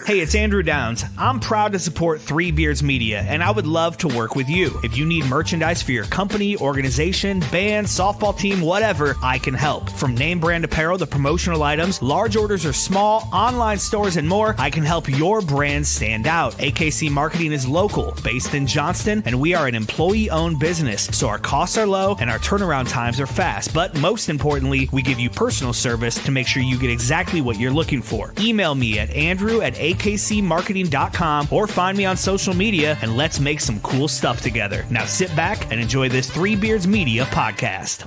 Hey, it's Andrew Downs. I'm proud to support Three Beards Media, and I would love to work with you. If you need merchandise for your company, organization, band, softball team, whatever, I can help. From name brand apparel to promotional items, large orders or small, online stores, and more, I can help your brand stand out. AKC Marketing is local, based in Johnston, and we are an employee-owned business, so our costs are low and our turnaround times are fast. But most importantly, we give you personal service to make sure you get exactly what you're looking for. Email me at andrew@akcmarketing.com or find me on social media, and let's make some cool stuff together. Now sit back and enjoy this Three Beards Media podcast.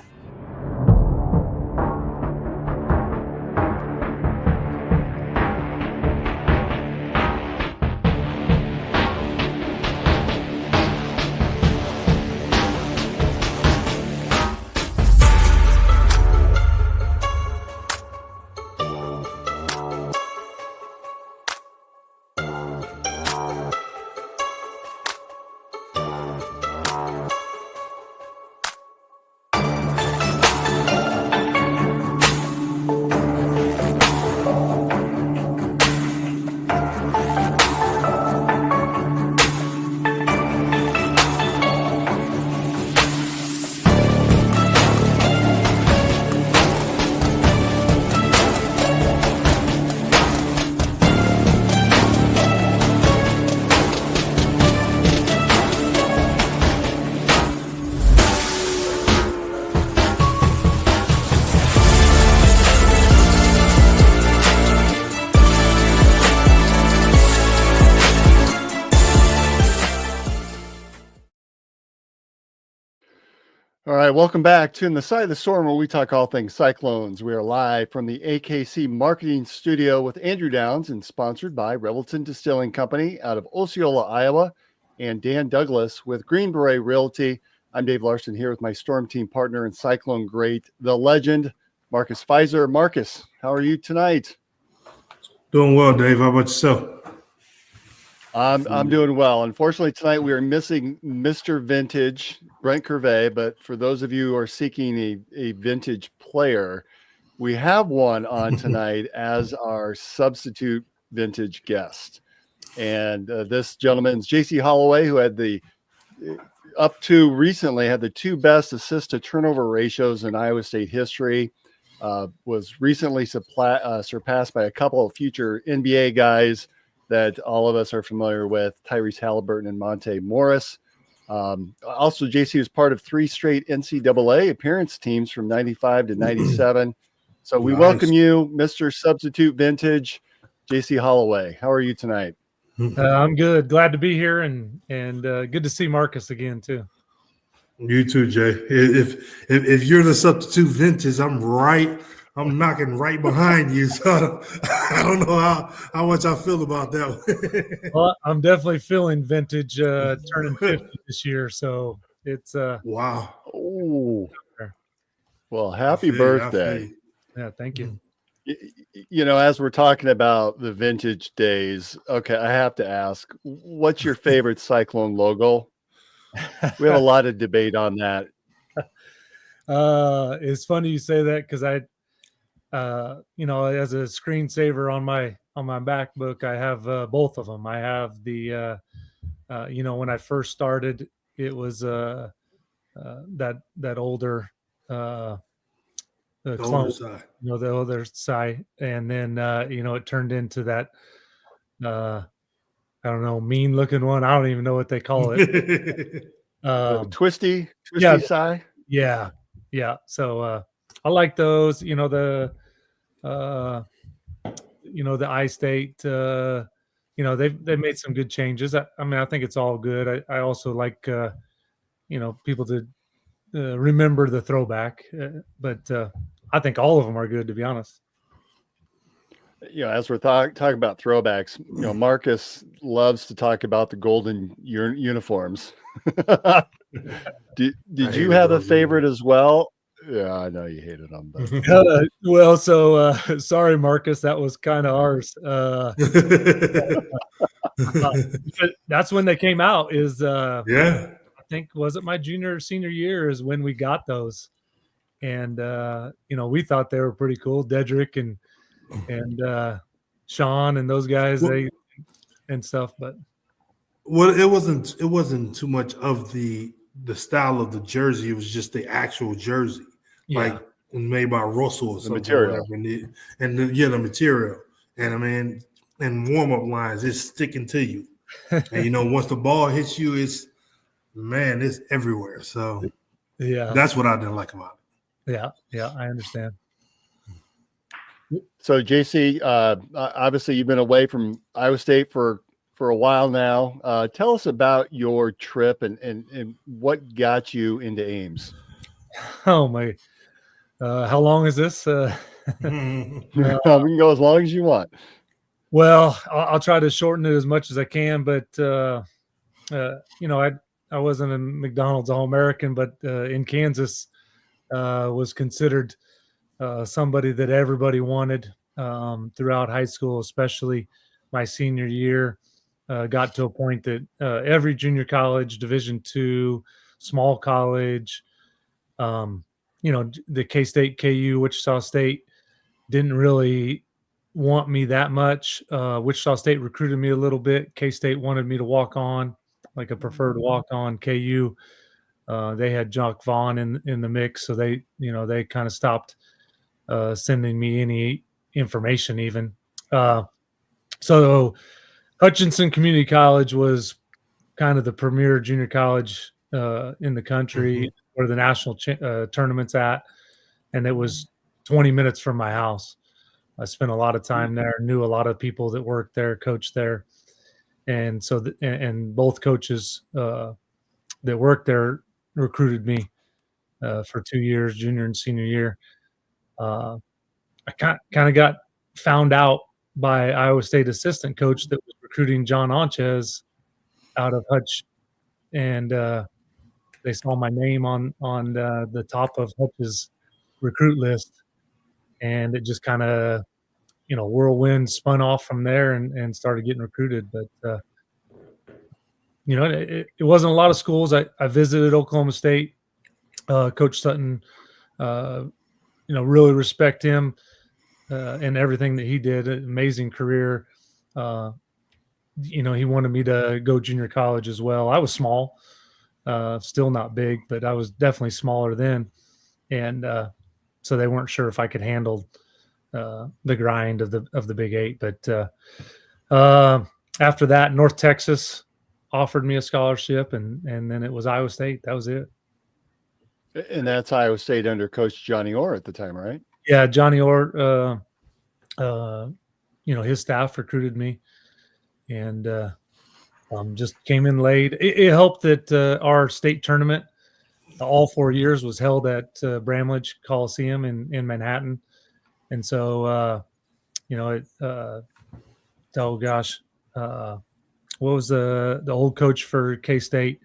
All right, welcome back to In the Side of the Storm, where we talk all things Cyclones. We are live from the AKC Marketing Studio with Andrew Downs and sponsored by Revelton Distilling Company out of Osceola, Iowa, and Dan Douglas with Green Beret Realty. I'm Dave Larson here with my Storm Team partner and Cyclone great, the legend, Marcus Pfizer. Marcus, how are you tonight? Doing well, Dave. How about yourself? I'm doing well. Unfortunately, tonight we are missing Mr. Vintage, Brent Curvey, but for those of you who are seeking a vintage player, we have one on tonight as our substitute vintage guest. And this gentleman's Jacy Halloway, who had recently had the two best assist to turnover ratios in Iowa State history, was recently surpassed by a couple of future NBA guys that all of us are familiar with, Tyrese Halliburton and Monte Morris. Also, Jacy was part of 3 straight NCAA appearance teams from 95 to 97. So we welcome you, Mr. Substitute Vintage, Jacy Halloway. How are you tonight? I'm good. Glad to be here, and good to see Marcus again, too. You too, Jay. If you're the substitute vintage, I'm knocking right behind you. So I don't know how much I feel about that. Well, I'm definitely feeling vintage, turning 50 this year. So it's wow. Oh, well, happy birthday. Yeah, thank you. You know, as we're talking about the vintage days, okay, I have to ask, what's your favorite Cyclone logo? We have a lot of debate on that. It's funny you say that because I as a screensaver on my MacBook, I have both of them. I have the when I first started, it was that older the clone, side. The other side, and then it turned into that I don't know, mean looking one. I don't even know what they call it. Twisty side. Yeah. So I like those. The I-State. They've made some good changes. I think it's all good. I also like people to remember the throwback, but I think all of them are good, to be honest. As we're talking about throwbacks, Marcus loves to talk about the golden uniforms. Did you have a favorite as well? Yeah, I know you hated them. But... sorry, Marcus, that was kind of ours. That's when they came out. I think, was it my junior or senior year is when we got those, and we thought they were pretty cool. Dedrick and Sean and those guys, they and stuff. But well, it wasn't too much of the style of the jersey. It was just the actual jersey, like made by Russell or something, or whatever. The material. And I mean, and warm up lines, it's sticking to you. And once the ball hits you, it's everywhere. So that's what I didn't like about it. Yeah, I understand. So Jacy, obviously you've been away from Iowa State for a while now. Tell us about your trip and what got you into Ames. Oh my! How long is this? We can go as long as you want. Well, I'll try to shorten it as much as I can. But I wasn't a McDonald's All-American, but in Kansas was considered somebody that everybody wanted throughout high school, especially my senior year. Got to a point that every junior college, Division II, small college, the K-State, KU, Wichita State didn't really want me that much. Wichita State recruited me a little bit. K-State wanted me to walk on, like a preferred walk on. KU, they had Jock Vaughn in the mix, so they kind of stopped sending me any information even. So Hutchinson Community College was kind of the premier junior college in the country, where the national tournament's at, and it was 20 minutes from my house. I spent a lot of time there, knew a lot of people that worked there, coached there. And so, and both coaches that worked there recruited me for 2 years, junior and senior year. I kind of got found out by Iowa State assistant coach that was recruiting John Onchez out of Hutch. And they saw my name on the top of Hutch's recruit list. And it just kind of, whirlwind spun off from there and started getting recruited. But, it wasn't a lot of schools. I visited Oklahoma State. Coach Sutton, really respect him and everything that he did. An amazing career. He wanted me to go junior college as well. I was small, still not big, but I was definitely smaller then. And so they weren't sure if I could handle the grind of the Big Eight. But after that, North Texas offered me a scholarship, and then it was Iowa State. That was it. And that's Iowa State under Coach Johnny Orr at the time, right? Yeah, Johnny Orr, his staff recruited me, and just came in late. It helped that our state tournament all 4 years was held at Bramlage Coliseum in Manhattan. And so, what was the old coach for K-State?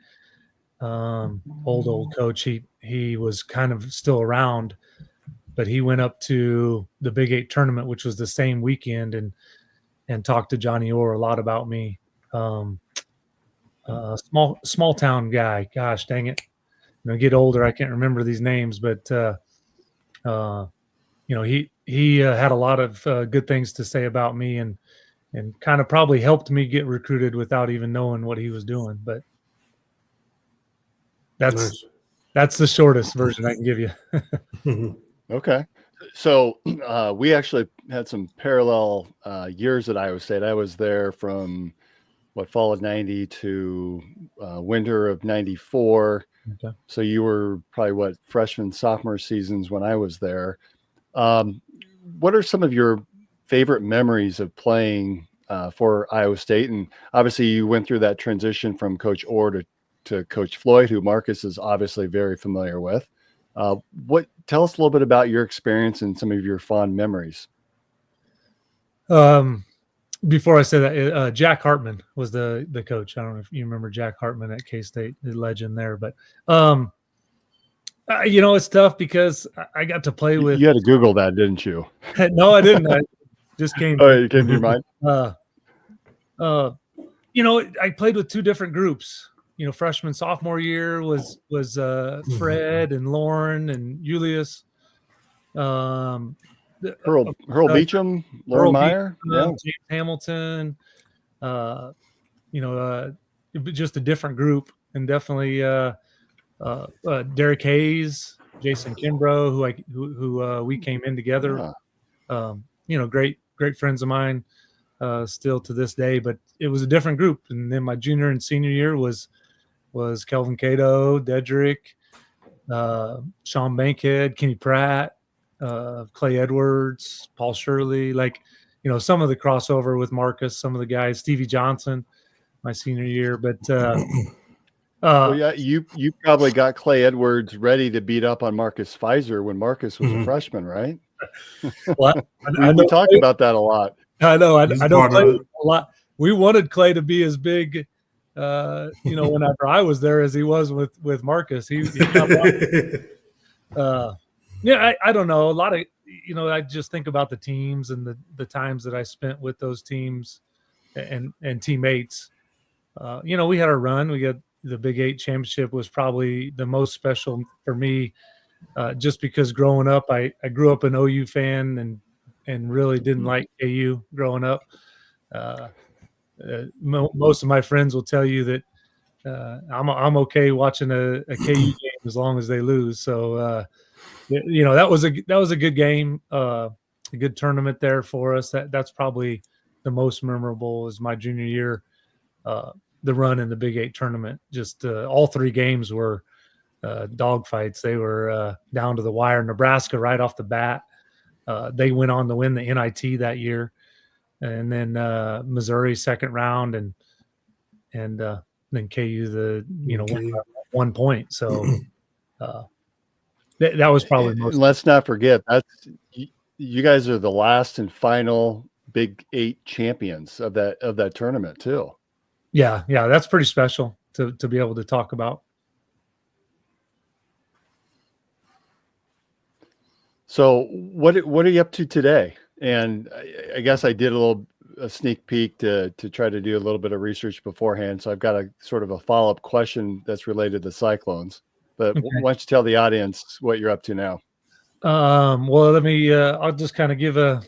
Old coach. He was kind of still around, but he went up to the Big Eight tournament, which was the same weekend, and talked to Johnny Orr a lot about me. Small town guy. Gosh, dang it! Get older, I can't remember these names, but he had a lot of good things to say about me, and kind of probably helped me get recruited without even knowing what he was doing. But that's the shortest version I can give you. Okay. So we actually had some parallel years at Iowa State. I was there from fall of 90 to winter of 94. Okay. So you were probably freshman, sophomore seasons when I was there. What are some of your favorite memories of playing for Iowa State? And obviously you went through that transition from Coach Orr to Coach Floyd, who Marcus is obviously very familiar with. Tell us a little bit about your experience and some of your fond memories. Before I say that, Jack Hartman was the coach. I don't know if you remember Jack Hartman at K-State, the legend there, but it's tough because I got to play with. You had to Google that, didn't you? No, I didn't. I just came. It came to your mind. I played with two different groups. Freshman, sophomore year was Fred and Lauren and Julius. Earl Beecham, Lauren Meyer, James Hamilton, just a different group, and definitely Derek Hayes, Jason Kimbrough, who we came in together. Great friends of mine still to this day, but it was a different group. And then my junior and senior year was Kelvin Cato, Dedrick, Sean Bankhead, Kenny Pratt, Clay Edwards, Paul Shirley, some of the crossover with Marcus, some of the guys, Stevie Johnson, my senior year. But you probably got Clay Edwards ready to beat up on Marcus Pfizer when Marcus was a freshman, right? Well, we talked about that a lot. I know. I know Clay a lot. We wanted Clay to be as big, whenever I was there as he was with Marcus. He got I don't know. A lot of, I just think about the teams and the times that I spent with those teams and teammates. We had our run. We got the Big 8 championship was probably the most special for me, just because growing up, I grew up an OU fan and really didn't like KU growing up. Most of my friends will tell you that I'm okay watching a KU game as long as they lose. So that was a good game, a good tournament there for us. That's probably the most memorable is my junior year, the run in the Big 8 tournament. Just all three games were dogfights. They were down to the wire. Nebraska right off the bat. They went on to win the NIT that year, and then Missouri second round, and then KU won by 1 point. So that was probably most. Let's not forget you guys are the last and final Big 8 champions of that tournament too. Yeah, that's pretty special to be able to talk about. So what are you up to today? And I guess I did a sneak peek to try to do a little bit of research beforehand. So I've got a sort of a follow-up question that's related to Cyclones. But Okay. Why don't you tell the audience what you're up to now? Well, let me. I'll just kind of give a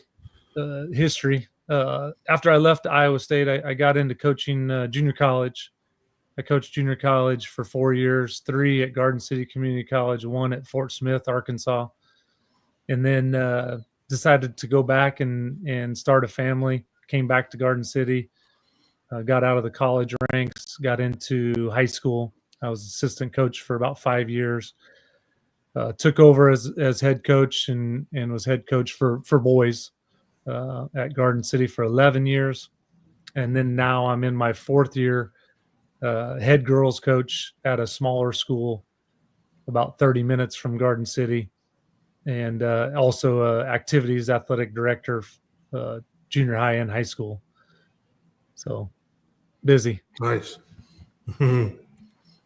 history. After I left Iowa State, I got into coaching junior college. I coached junior college for 4 years, 3 at Garden City Community College, 1 at Fort Smith, Arkansas, and then decided to go back and start a family. Came back to Garden City, got out of the college ranks, got into high school. I was assistant coach for about 5 years. Took over as head coach and was head coach for boys at Garden City for 11 years. And then now I'm in my 4th year, head girls coach at a smaller school about 30 minutes from Garden City, and also activities athletic director, junior high and high school. So busy. Nice.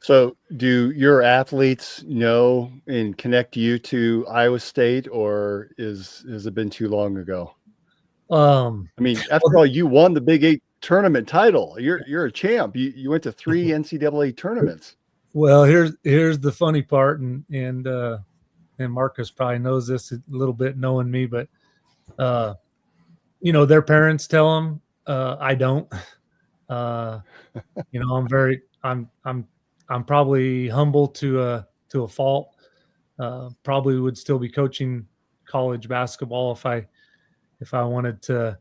So do your athletes know and connect you to Iowa State, or has it been too long ago? I mean, after all, you won the Big 8 tournament title. You're a champ. You went to 3 NCAA tournaments. Well, here's the funny part, and Marcus probably knows this a little bit, knowing me, but their parents tell them. I don't. I'm probably humble to a fault. Probably would still be coaching college basketball if I wanted to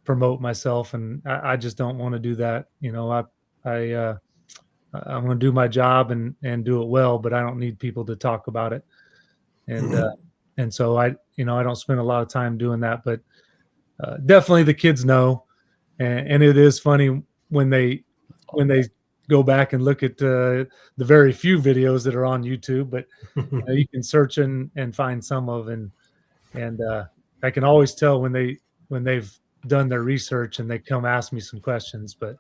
promote myself, and I just don't want to do that. I'm going to do my job and do it well, but I don't need people to talk about it. And so I don't spend a lot of time doing that, but definitely the kids know, and it is funny when they go back and look at the very few videos that are on YouTube, but you can search and find some of, and I can always tell when they've done their research and they come ask me some questions, but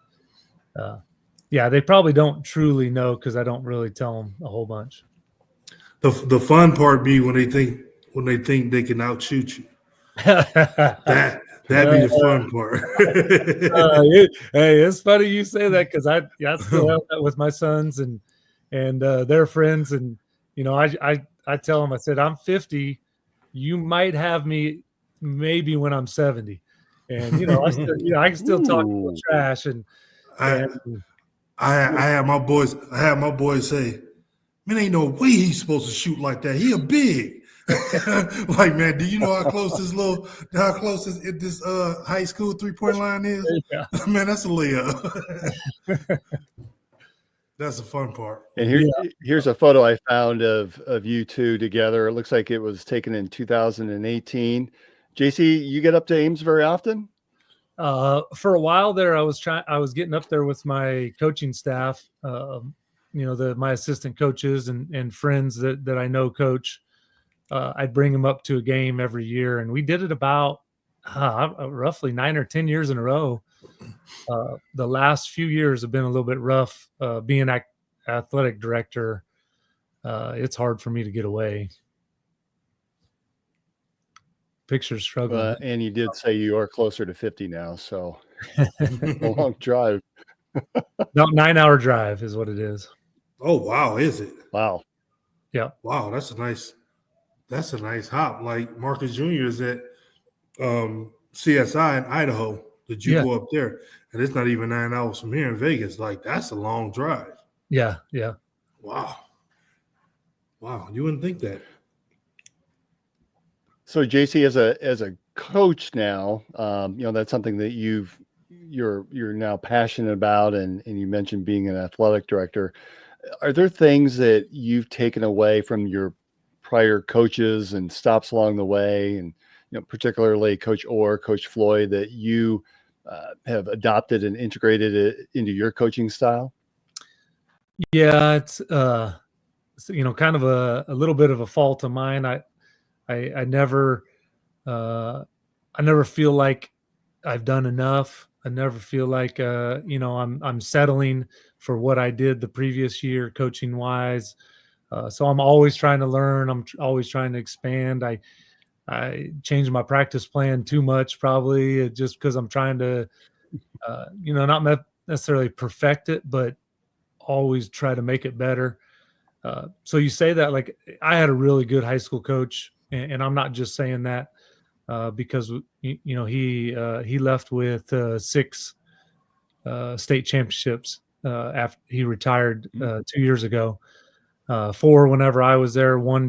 they probably don't truly know because I don't really tell them a whole bunch. The fun part be when they think they can outshoot you. That'd be the fun part. Hey, it's funny you say that, because I still have that with my sons and their friends, and I tell them, I said, I'm 50, you might have me maybe when I'm 70, And I can still talk a little Ooh. trash, and I had my boys. Say, "Man, ain't no way he's supposed to shoot like that. He a big." Like, man, do you know how close this high school 3-point line is? yeah. Man, that's a layup. That's the fun part. And here's a photo I found of you two together. It looks like it was taken in 2018. Jacy, you get up to Ames very often? For a while there, I was getting up there with my coaching staff, my assistant coaches and friends that I know coach. I'd bring them up to a game every year, and we did it about roughly 9 or 10 years in a row. The last few years have been a little bit rough. Being athletic director, it's hard for me to get away. Pictures struggling. And you did say you are closer to 50 now, so a long drive. About 9-hour drive is what it is. Oh wow, is it? Wow. Yeah. Wow, that's a nice hop. Like Marcus Jr. is at CSI in Idaho. The JUCO up there, and it's not even 9 hours from here in Vegas. Like, that's a long drive. Yeah. Wow, you wouldn't think that. So Jacy, as a coach now, that's something that you're now passionate about, and you mentioned being an athletic director. Are there things that you've taken away from your prior coaches and stops along the way, and particularly Coach Orr, Coach Floyd, that you have adopted and integrated it into your coaching style? Yeah, it's kind of a little bit of a fault of mine. I never feel like I've done enough. I never feel like I'm settling for what I did the previous year coaching wise. So I'm always trying to learn. I'm always trying to expand. I changed my practice plan too much, probably just because I'm trying to, not necessarily perfect it, but always try to make it better. So you say that, like, I had a really good high school coach, and I'm not just saying that because he left with 6 state championships after he retired 2 years ago. 4 whenever I was there, 1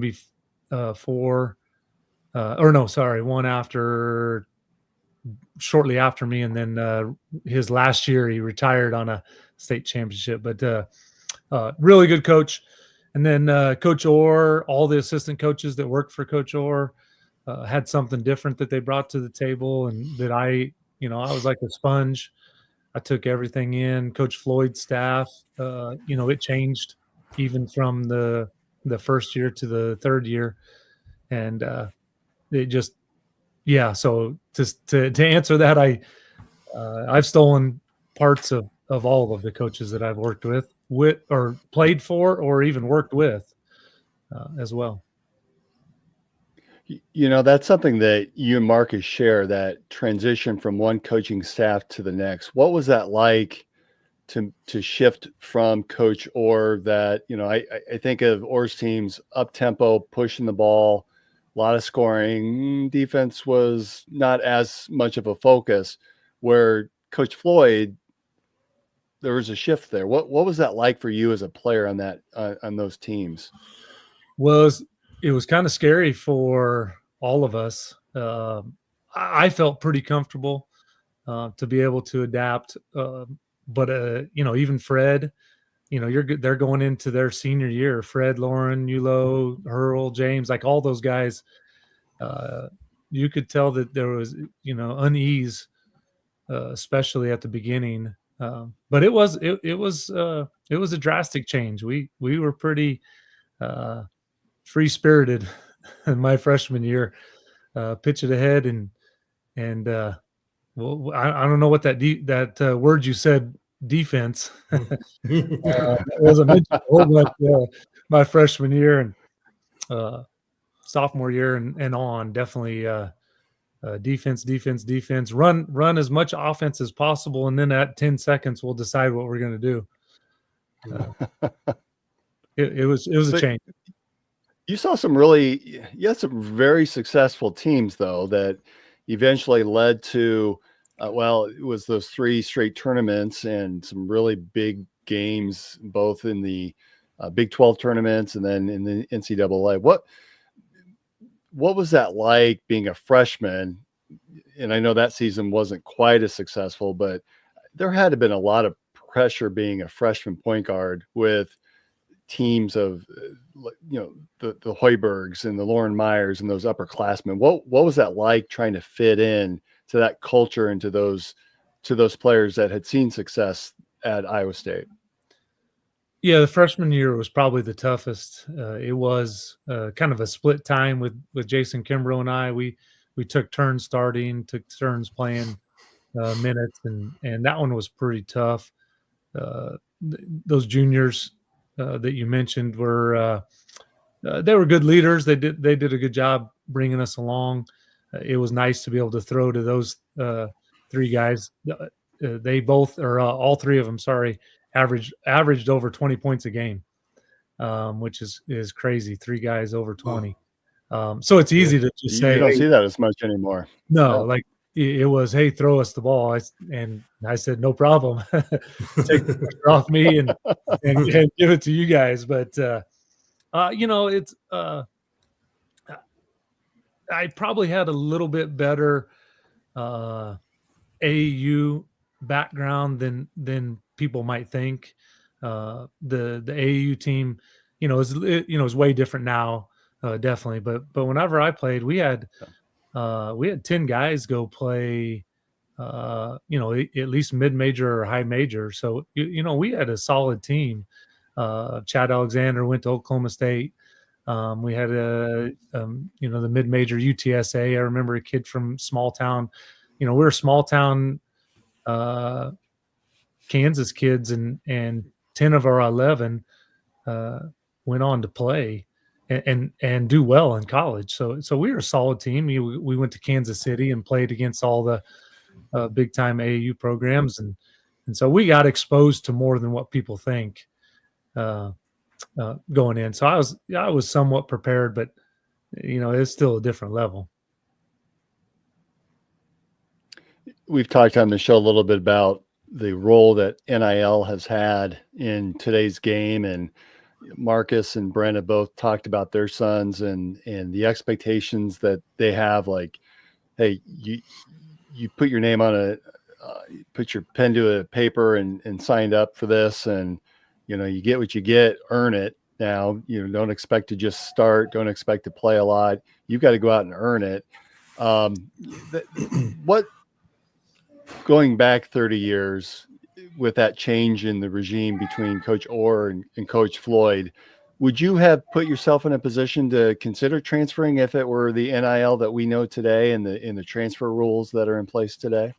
before. One after, shortly after me, and then his last year he retired on a state championship. But really good coach. And then Coach Orr, all the assistant coaches that worked for Coach Orr had something different that they brought to the table, and that I was like a sponge. I took everything in. Coach Floyd's staff, it changed even from the first year to the third year, and it just, so to answer that, I've stolen parts of all of the coaches that I've worked with or played for or even worked with as well. That's something that you and Marcus share, that transition from one coaching staff to the next. What was that like to shift from Coach Orr? That, I think of Orr's teams up tempo, pushing the ball, a lot of scoring. Defense was not as much of a focus, where Coach Floyd, there was a shift there. What was that like for you as a player on that on those teams? Well, it was kind of scary for all of us. I felt pretty comfortable to be able to adapt. But even Fred, they're going into their senior year. Fred, Lauren, Yulo, Hurl, James, like all those guys. You could tell that there was, unease, especially at the beginning. But it was a drastic change. We were pretty free spirited in my freshman year, pitch it ahead and well, I don't know what that word you said, defense. Wasn't mentioned a whole much my freshman year and sophomore year and on. Definitely defense. Run as much offense as possible, and then at 10 seconds we'll decide what we're going to do. It was a change. You had some very successful teams, though, that eventually led to, it was those 3 straight tournaments and some really big games, both in the Big 12 tournaments and then in the NCAA. What was that like being a freshman? And I know that season wasn't quite as successful, but there had to have been a lot of pressure being a freshman point guard with teams of, the Hoibergs and the Lauren Myers and those upperclassmen. What was that like trying to fit in to that culture and to those players that had seen success at Iowa State? Yeah, the freshman year was probably the toughest. It was kind of a split time with Jason Kimbrough and I. We took turns starting, took turns playing minutes, and that one was pretty tough. Those juniors that you mentioned were they were good leaders. They did a good job bringing us along. It was nice to be able to throw to those 3 guys. They both, or all 3 of them, sorry, averaged over 20 points a game, which is crazy. 3 guys over 20. So it's easy to just say, you don't see that as much anymore. No, like it was, hey, throw us the ball. And I said, no problem. Take the pressure off me and give it to you guys. But, it's I probably had a little bit better AAU background than people might think. The AAU team, is way different now, definitely. But whenever I played, we had 10 guys go play, at least mid-major or high major. So we had a solid team. Chad Alexander went to Oklahoma State. We had the mid-major UTSA. I remember a kid from small town. We were small town Kansas kids, and 10 of our 11 went on to play and do well in college. So we were a solid team. We went to Kansas City and played against all the big time AAU programs, and so we got exposed to more than what people think going in. So I was somewhat prepared, but it's still a different level. We've talked on the show a little bit about the role that NIL has had in today's game, and Marcus and Brent have both talked about their sons and the expectations that they have. Like, hey, you put your name on put your pen to a paper and signed up for this, and you get what you get, earn it. Now, don't expect to just start, don't expect to play a lot. You've got to go out and earn it. What, going back 30 years with that change in the regime between Coach Orr and Coach Floyd, would you have put yourself in a position to consider transferring if it were the NIL that we know today and the transfer rules that are in place today?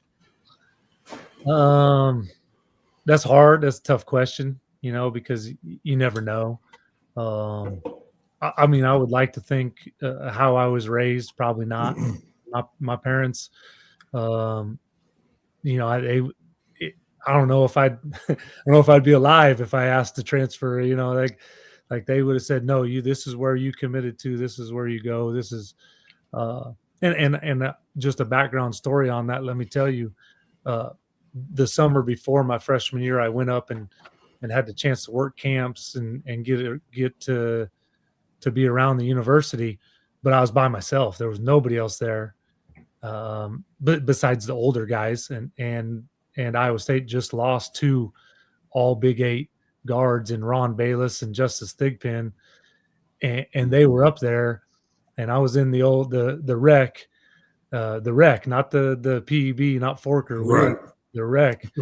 That's hard. That's a tough question, because you never know. I mean, I would like to think how I was raised, probably not. My parents, I don't know if I don't know if I'd be alive if I asked to transfer. Like they would have said, no, this is where you committed to. This is where you go. This is, and just a background story on that. Let me tell you, the summer before my freshman year, I went up and had the chance to work camps and get to be around the university, but I was by myself. There was nobody else there, but besides the older guys, and Iowa State just lost 2 all Big 8 guards in Ron Bayless and Justice Thigpen, and they were up there, and I was in the rec, not the PEB, not Forker, right? The rec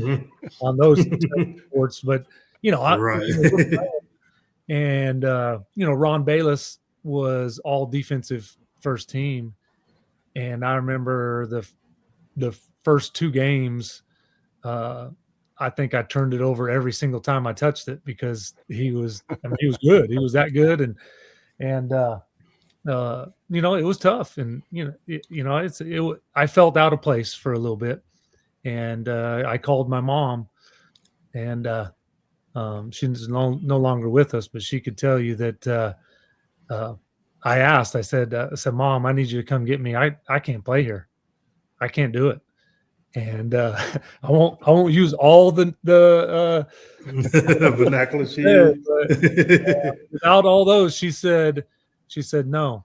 on those sports, but right. And Ron Bayless was all defensive first team, and I remember the first 2 games. I think I turned it over every single time I touched it because he was good. He was that good. And it was tough. And, I felt out of place for a little bit. And I called my mom, and she's no longer with us, but she could tell you that I said, Mom, I need you to come get me. I can't play here. I can't do it. And I won't use all the vernacular she but, used. without all those, she said, no,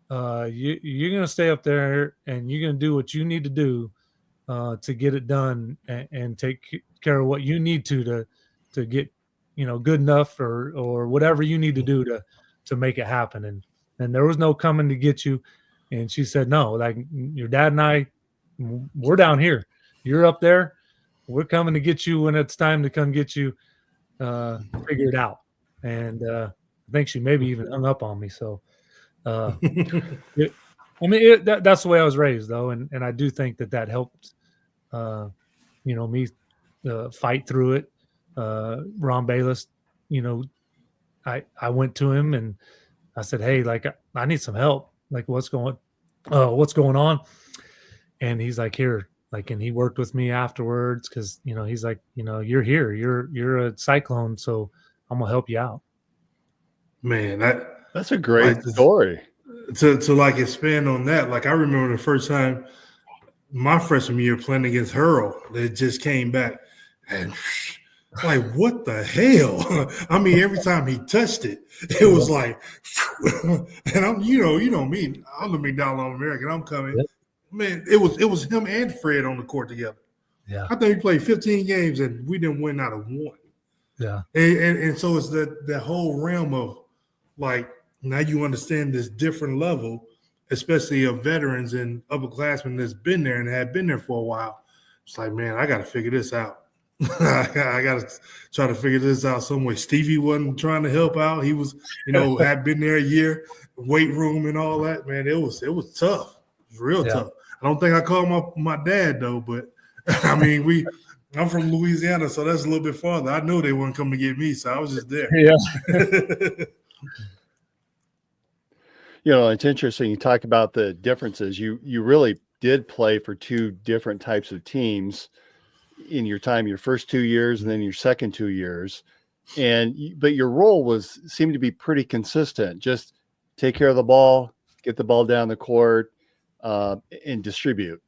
you're going to stay up there and you're going to do what you need to do to get it done and take care of what you need to get, good enough or whatever you need to do to make it happen. And there was no coming to get you. And she said, no, like your dad and I, we're down here. You're up there. We're coming to get you when it's time to come get you. Figure it out. And I think she maybe even hung up on me. So, that's the way I was raised, though, and I do think that helped, me fight through it. Ron Bayless, I went to him and I said, hey, like I need some help. Like what's going on? And he's like, here, like, and he worked with me afterwards because he's like, you're here, you're a Cyclone, so I'm gonna help you out. Man, that's a great story. To like expand on that, like I remember the first time my freshman year playing against Hurl, they just came back and like, what the hell? I mean, every time he touched it, it was like, and I'm, you know me, I'm the McDonald All-American. I'm coming. Yep. Man, it was him and Fred on the court together. Yeah, I think we played 15 games and we didn't win out of one. Yeah, and so it's that whole realm of like now you understand this different level, especially of veterans and upperclassmen that's been there and had been there for a while. It's like, man, I got to figure this out. I got to try to figure this out some way. Stevie wasn't trying to help out. He was, had been there a year, weight room and all that. Man, it was tough. It was real tough. I don't think I called my dad though, but I mean, I'm from Louisiana, so that's a little bit farther. I knew they weren't coming to get me, so I was just there. Yeah. It's interesting. You talk about the differences. You really did play for two different types of teams in your time, your first 2 years and then your second 2 years. But your role seemed to be pretty consistent. Just take care of the ball, get the ball down the court, and distribute.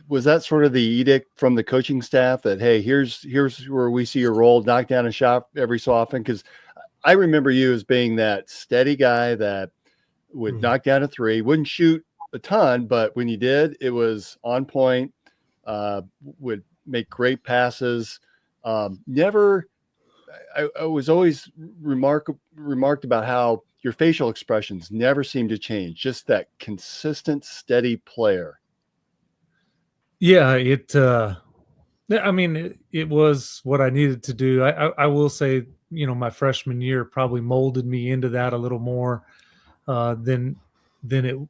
Was that sort of the edict from the coaching staff that, hey, here's where we see your role, knock down a shot every so often? Because I remember you as being that steady guy that would knock down a three, wouldn't shoot a ton, but when you did, it was on point, would make great passes. I was always remarked about how your facial expressions never seemed to change, just that consistent, steady player. Yeah, it was what I needed to do. I will say, my freshman year probably molded me into that a little more than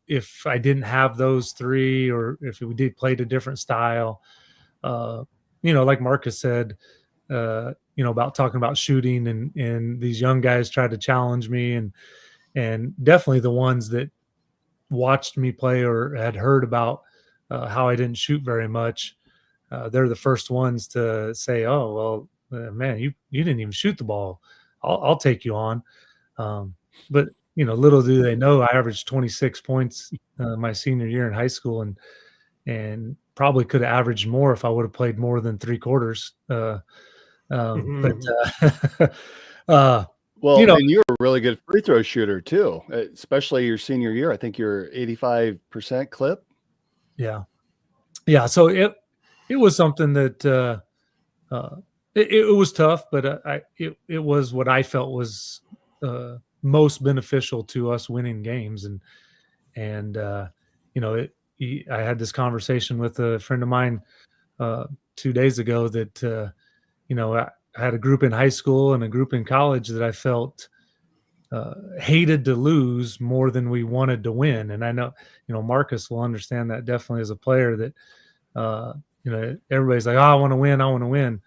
if I didn't have those three, or if we did played a different style. Like Marcus said, about talking about shooting and these young guys tried to challenge me, and definitely the ones that watched me play or had heard about how I didn't shoot very much. They're the first ones to say, "Oh, well, man, you didn't even shoot the ball. I'll take you on." But little do they know, I averaged 26 points my senior year in high school, and probably could have averaged more if I would have played more than three quarters. But and you're a really good free throw shooter too, especially your senior year. I think you're 85% clip. Yeah. So it was something that it was tough, but it was what I felt was most beneficial to us winning games. And I had this conversation with a friend of mine 2 days ago that I had a group in high school and a group in college that I felt hated to lose more than we wanted to win. And I know, Marcus will understand that definitely as a player that, everybody's like, oh, I want to win.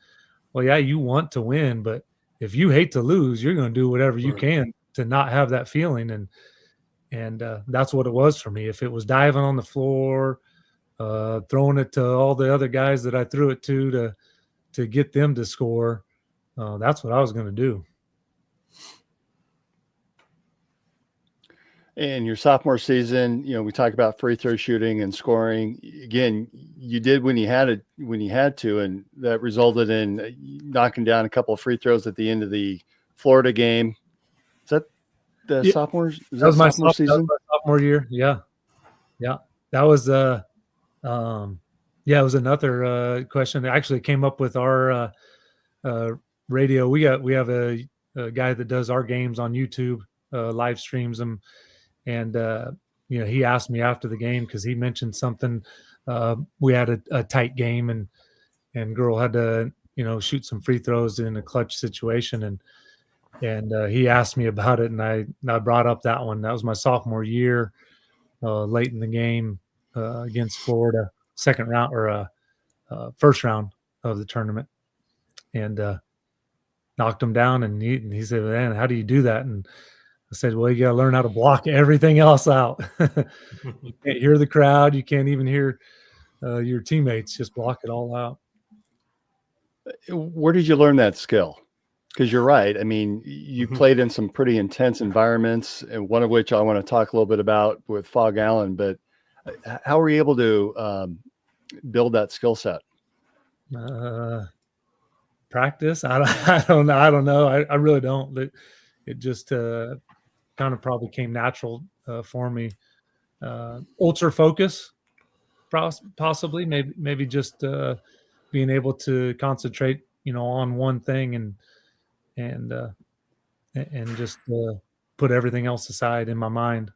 Well, yeah, you want to win, but if you hate to lose, you're going to do whatever you can to not have that feeling. And that's what it was for me. If it was diving on the floor, throwing it to all the other guys that I threw it to get them to score, that's what I was going to do. In your sophomore season, we talk about free throw shooting and scoring. Again, you did when you had to, and that resulted in knocking down a couple of free throws at the end of the Florida game. Is that the sophomore? Is that was my sophomore season? That was my sophomore year. Yeah. That was it was another question that actually came up with our radio. We have a guy that does our games on YouTube, live streams them. And, he asked me after the game because he mentioned something. We had a tight game and girl had to, shoot some free throws in a clutch situation. And he asked me about it. And I brought up that one. That was my sophomore year, late in the game against Florida, second round or first round of the tournament, and knocked him down. And he said, "Man, how do you do that?" And I said, "Well, you got to learn how to block everything else out. You can't hear the crowd. You can't even hear your teammates. Just block it all out." Where did you learn that skill? Because you're right. I mean, you played in some pretty intense environments, and one of which I want to talk a little bit about with Fog Allen. But how were you able to build that skill set? Practice. I don't know. I really don't. It just kind of probably came natural for me. Ultra focus, possibly, maybe just being able to concentrate, on one thing and just put everything else aside in my mind.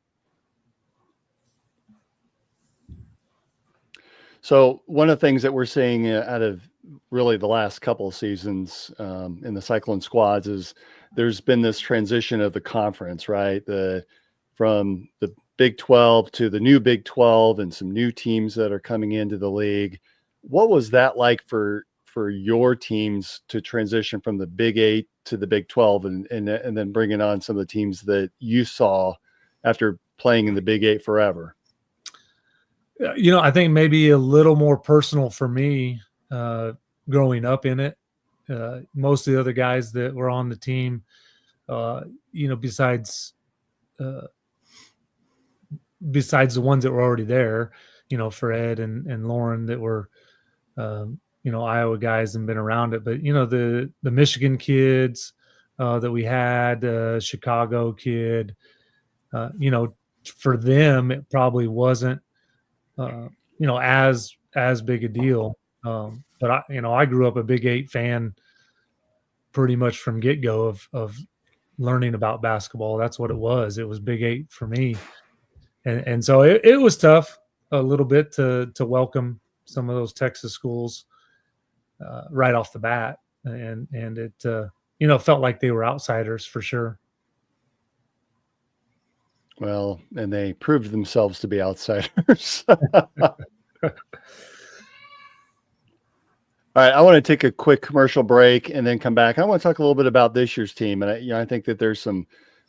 So one of the things that we're seeing out of really the last couple of seasons in the Cyclone squads is there's been this transition of the conference, right? From the Big 12 to the new Big 12 and some new teams that are coming into the league. What was that like for your teams to transition from the Big 8 to the Big 12 and then bringing on some of the teams that you saw after playing in the Big 8 forever? I think maybe a little more personal for me growing up in it. Most of the other guys that were on the team, besides the ones that were already there, Fred and Lauren that were, Iowa guys and been around it. But, the Michigan kids that we had, Chicago kid, for them, it probably wasn't, as big a deal. But I grew up a Big 8 fan pretty much from get-go of learning about basketball. That's what it was. It was Big 8 for me. And so it was tough a little bit to welcome some of those Texas schools right off the bat. And it, felt like they were outsiders for sure. Well, and they proved themselves to be outsiders. All right, I want to take a quick commercial break and then come back. I want to talk a little bit about this year's team, and I think that there's some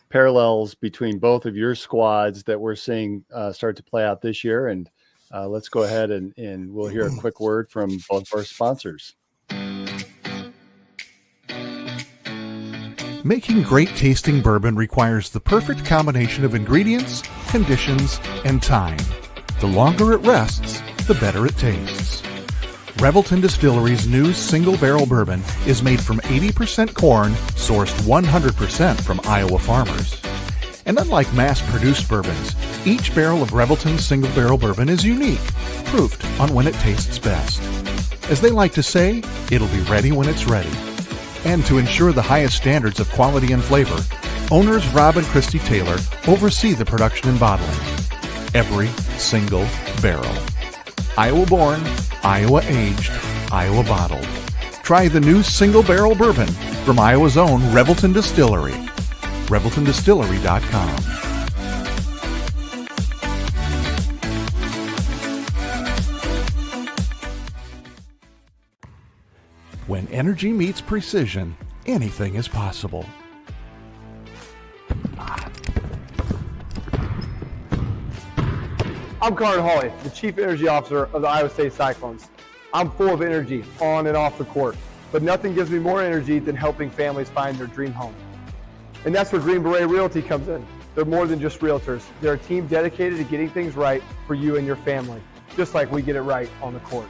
parallels between both of your squads that we're seeing start to play out this year. And let's go ahead and we'll hear a quick word from both of our sponsors. Making great tasting bourbon requires the perfect combination of ingredients, conditions, and time. The longer it rests, the better it tastes. Revelton Distillery's new single barrel bourbon is made from 80% corn, sourced 100% from Iowa farmers. And unlike mass-produced bourbons, each barrel of Revelton's single barrel bourbon is unique, proofed on when it tastes best. As they like to say, it'll be ready when it's ready. And to ensure the highest standards of quality and flavor, owners Rob and Christy Taylor oversee the production and bottling. Every single barrel. Iowa born, Iowa aged, Iowa bottled. Try the new single barrel bourbon from Iowa's own Revelton Distillery. ReveltonDistillery.com. When energy meets precision, anything is possible. I'm Connor Hawley, the Chief Energy Officer of the Iowa State Cyclones. I'm full of energy on and off the court, but nothing gives me more energy than helping families find their dream home. And that's where Green Beret Realty comes in. They're more than just realtors. They're a team dedicated to getting things right for you and your family, just like we get it right on the court.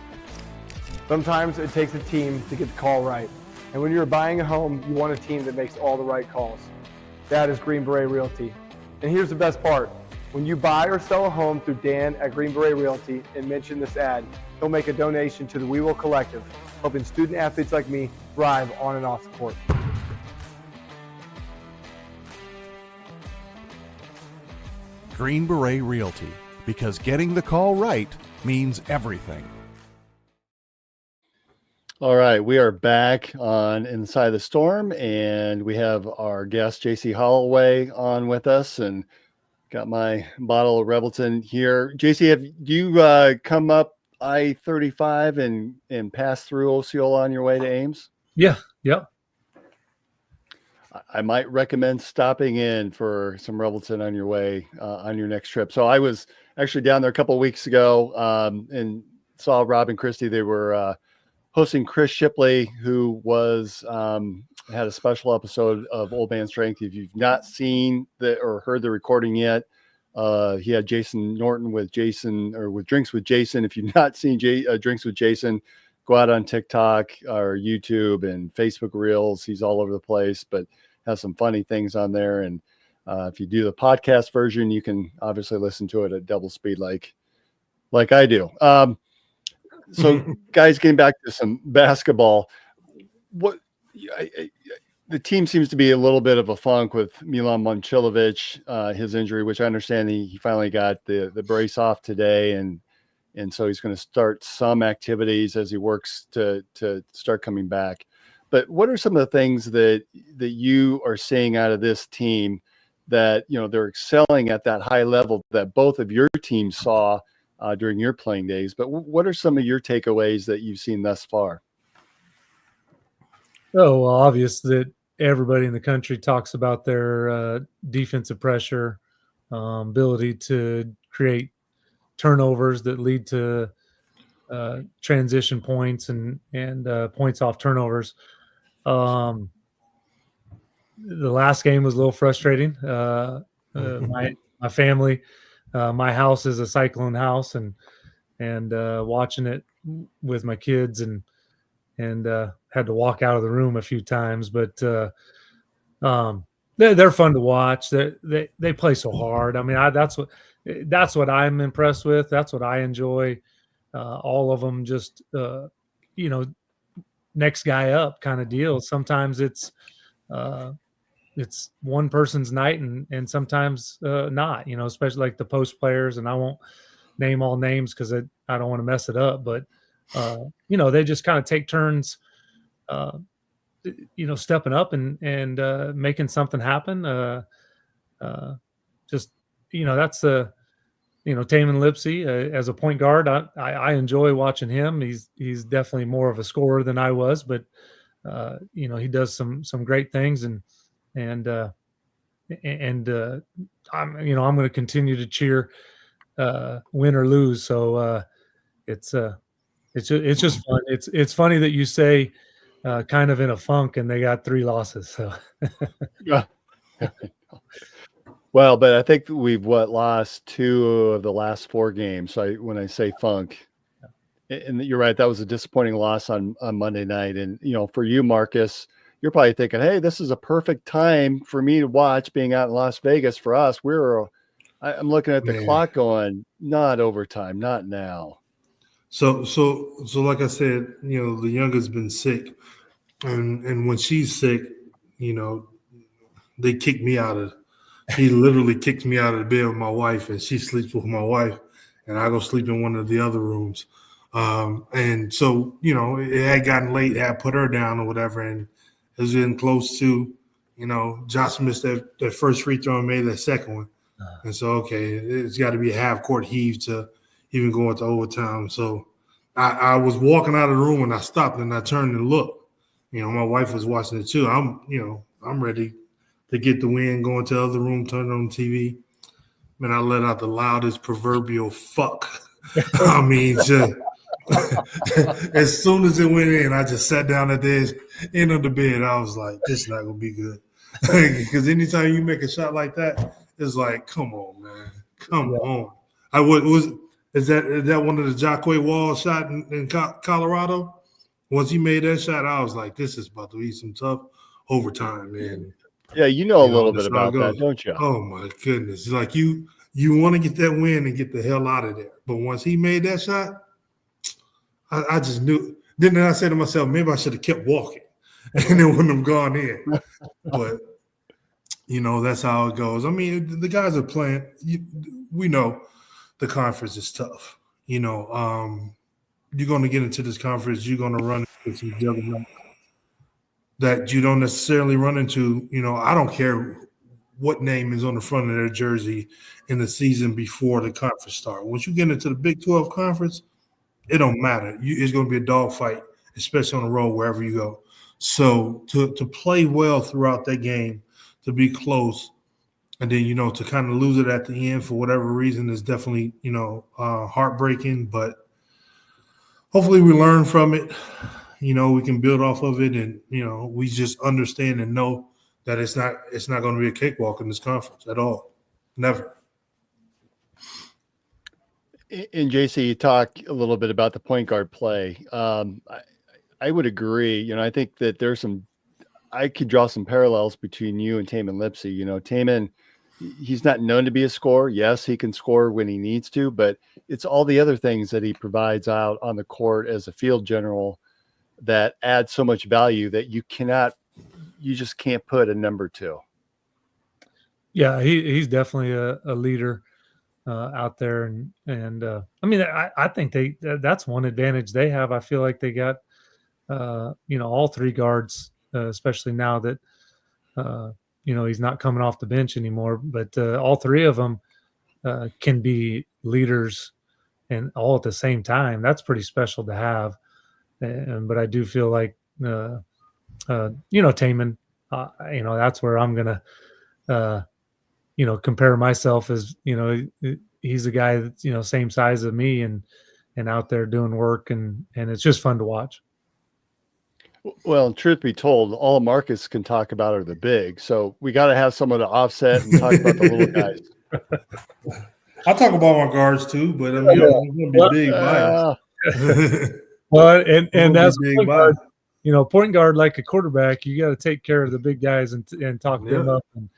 Sometimes it takes a team to get the call right. And when you're buying a home, you want a team that makes all the right calls. That is Green Beret Realty. And here's the best part. When you buy or sell a home through Dan at Green Beret Realty and mention this ad, he'll make a donation to the We Will Collective, helping student athletes like me thrive on and off the court. Green Beret Realty, because getting the call right means everything. All right, we are back on Inside the Storm, and we have our guest Jacy Halloway on with us, and got my bottle of Rebelton here. Jacy, have you come up I-35 and pass through Osceola on your way to Ames? Yeah. I might recommend stopping in for some Rebelton on your way on your next trip. So I was actually down there a couple of weeks ago and saw Rob and Christy. They were hosting Chris Shipley, who was had a special episode of Old Man Strength. If you've not seen or heard the recording yet, he had Jason Norton with Drinks with Jason. If you've not seen Drinks with Jason, go out on TikTok or YouTube and Facebook Reels. He's all over the place, but has some funny things on there. And if you do the podcast version, you can obviously listen to it at double speed like I do. So guys, getting back to some basketball, the team seems to be a little bit of a funk with Milan Momcilovic, his injury, which I understand he finally got the brace off today. And so he's going to start some activities as he works to start coming back. But what are some of the things that you are seeing out of this team that, they're excelling at that high level that both of your teams saw during your playing days? But what are some of your takeaways that you've seen thus far? Oh, well, obvious that everybody in the country talks about their defensive pressure, ability to create turnovers that lead to transition points and points off turnovers. The last game was a little frustrating. My family, my house is a Cyclone house, and watching it with my kids and had to walk out of the room a few times, but they're fun to watch. They play so hard. I mean, that's what I'm impressed with. That's what I enjoy. All of them just, next guy up kind of deal. Sometimes it's one person's night and sometimes not, especially like the post players. And I won't name all names because I don't want to mess it up. But, they just kind of take turns, stepping up and making something happen. That's Taman Lipsey as a point guard. I enjoy watching him. He's definitely more of a scorer than I was, but he does some great things and I'm going to continue to cheer win or lose. So it's just fun. It's funny that you say kind of in a funk and they got 3 losses. So yeah. Well, but I think we've lost 2 of the last 4 games. So when I say funk, and you're right, that was a disappointing loss on Monday night. And for you, Marcus, you're probably thinking, hey, this is a perfect time for me to watch being out in Las Vegas. For us, I'm looking at the clock going, not overtime, not now. So like I said, the youngest been sick, and when she's sick, they kick me out of. He literally kicks me out of the bed with my wife, and she sleeps with my wife, and I go sleep in one of the other rooms. And so, it had gotten late, had put her down or whatever, and it was getting close to, Josh missed that first free throw and made that second one. And so, okay, it's got to be a half-court heave to even go into overtime. So I was walking out of the room and I stopped and I turned and looked. My wife was watching it too. I'm ready to get the win, go into the other room, turn on TV. Man, I let out the loudest proverbial fuck. I mean, just as soon as it went in, I just sat down at the end of the bed. I was like, this is not going to be good. Because anytime you make a shot like that, It's like, come on, man, come on. Is that one of the Jacque Wall shot in Colorado? Once he made that shot, I was like, this is about to be some tough overtime, man. Yeah, you know a little bit about that, don't you? Oh my goodness! It's like you want to get that win and get the hell out of there. But once he made that shot, I just knew. Then I said to myself, maybe I should have kept walking, and it wouldn't have gone in. But that's how it goes. I mean, the guys are playing. We know the conference is tough. You're going to get into this conference. You're going to run into some juggernauts that you don't necessarily run into. I don't care what name is on the front of their jersey in the season before the conference starts. Once you get into the Big 12 conference, it don't matter. It's going to be a dogfight, especially on the road, wherever you go. So to play well throughout that game, to be close, and then, to kind of lose it at the end for whatever reason is definitely, heartbreaking. But hopefully we learn from it. We can build off of it, and, we just understand and know that it's not going to be a cakewalk in this conference at all. Never. And Jacy, you talk a little bit about the point guard play. I would agree. I think that I could draw some parallels between you and Tamin Lipsey. Tamin, he's not known to be a scorer. Yes, he can score when he needs to, but it's all the other things that he provides out on the court as a field general that add so much value that you just can't put a number to. Yeah, he's definitely a leader out there, and I mean, I think that's one advantage they have. I feel like they got all three guards, especially now that he's not coming off the bench anymore. But all three of them can be leaders, and all at the same time. That's pretty special to have. But I do feel like Tamin, that's where I'm gonna compare myself as, he's a guy that's, same size as me and out there doing work, and it's just fun to watch. Well, truth be told, all Marcus can talk about are the big. So we got to have someone to offset and talk about the little guys. I talk about my guards too, but I mean, I'm going to be big biased. Well, and that's point guard, point guard like a quarterback, you got to take care of the big guys and talk them up. And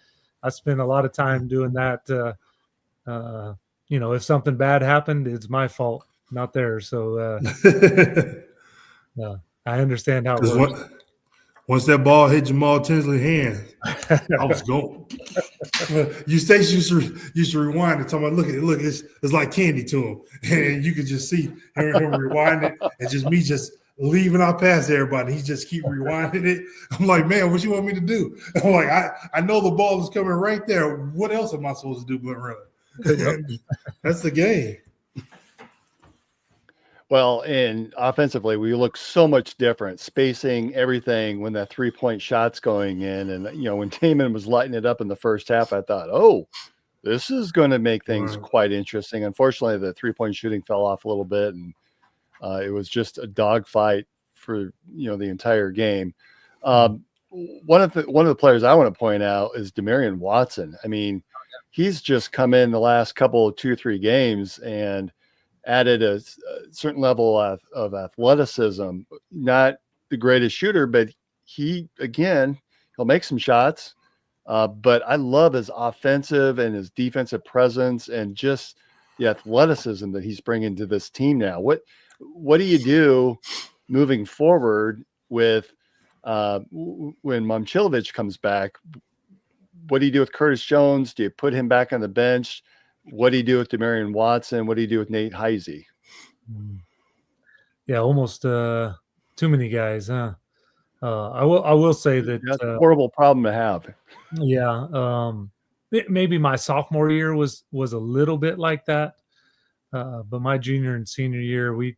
I spend a lot of time doing that. If something bad happened, it's my fault, not theirs. So I understand how it works. Once that ball hit Jamal Tinsley's hand, I was going. You used to rewind and talk about, look, it's like candy to him, and you could just see him rewind it, and just me just leaving out past everybody. He just keep rewinding it. I'm like, man, what you want me to do? I'm like, I know the ball is coming right there. What else am I supposed to do but run? That's the game. Well, and offensively, we look so much different, spacing, everything when that 3-point shot's going in. And, when Tamin was lighting it up in the first half, I thought, oh, this is going to make things quite interesting. Unfortunately, the 3-point shooting fell off a little bit, and it was just a dogfight for, the entire game. One of the players I want to point out is Demarion Watson. I mean, he's just come in the last couple, 2-3 games and added a certain level of athleticism. Not the greatest shooter, but he'll make some shots. But I love his offensive and his defensive presence and just the athleticism that he's bringing to this team now. What do you do moving forward with when Momcilovic comes back? What do you do with Curtis Jones? Do you put him back on the bench? What do you do with Demarion Watson? What do you do with Nate Heisey? Yeah, almost too many guys, huh? I will say that that's a horrible problem to have. Yeah, maybe my sophomore year was a little bit like that, but my junior and senior year we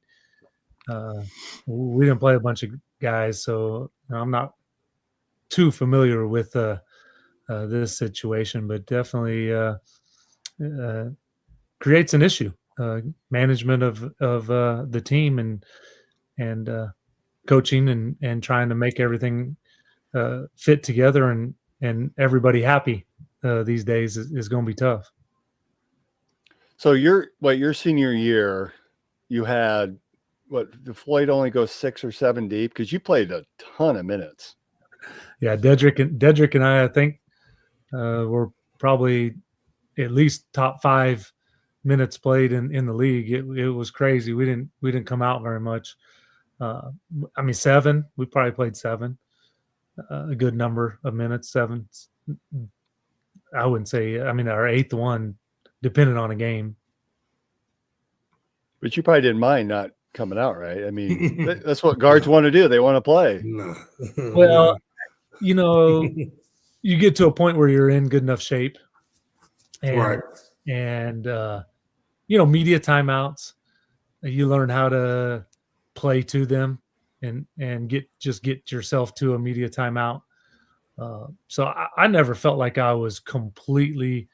didn't play a bunch of guys, so I'm not too familiar with this situation, but definitely creates an issue. Management of the team and coaching and trying to make everything fit together and everybody happy. these days is going to be tough. So your senior year, you had the Floyd only goes 6 or 7 deep because you played a ton of minutes. Yeah, Dedrick and I think were probably at least top 5 minutes played in the league. It was crazy. We didn't come out very much. 7. We probably played 7. A good number of minutes. 7. I wouldn't say. Our 8th one, depending on a game. But you probably didn't mind not coming out, right? I mean, that's what guards want to do. They want to play. No. Well, you get to a point where you're in good enough shape, and Right. and media timeouts. You learn how to play to them, and get yourself to a media timeout. So I never felt like I was completely,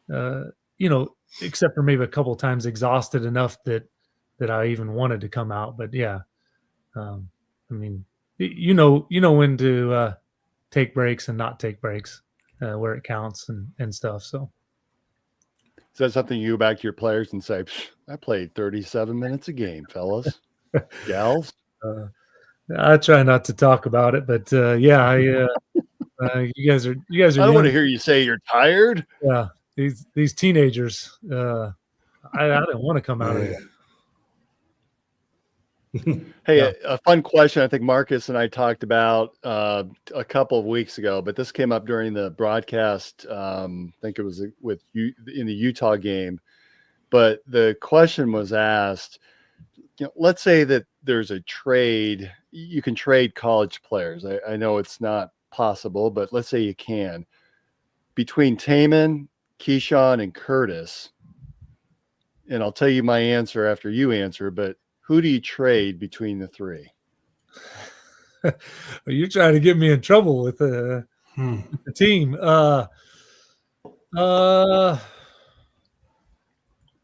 except for maybe a couple of times, exhausted enough that I even wanted to come out. But yeah, when to take breaks and not take breaks where it counts and stuff. So is that something you go back to your players and say, I played 37 minutes a game, fellas, gals? I try not to talk about it, but yeah, you guys are. I don't want to hear you say you're tired. Yeah, these teenagers. I didn't want to come out of it. Hey, Yeah. a fun question I think Marcus and I talked about a couple of weeks ago, but this came up during the broadcast. I think it was with you in the Utah game. But the question was asked, let's say that there's a trade. You can trade college players. I know it's not possible, but let's say you can. Between Taman, Keyshawn, and Curtis, and I'll tell you my answer after you answer, but who do you trade between the 3? You're trying to get me in trouble with the team. Man,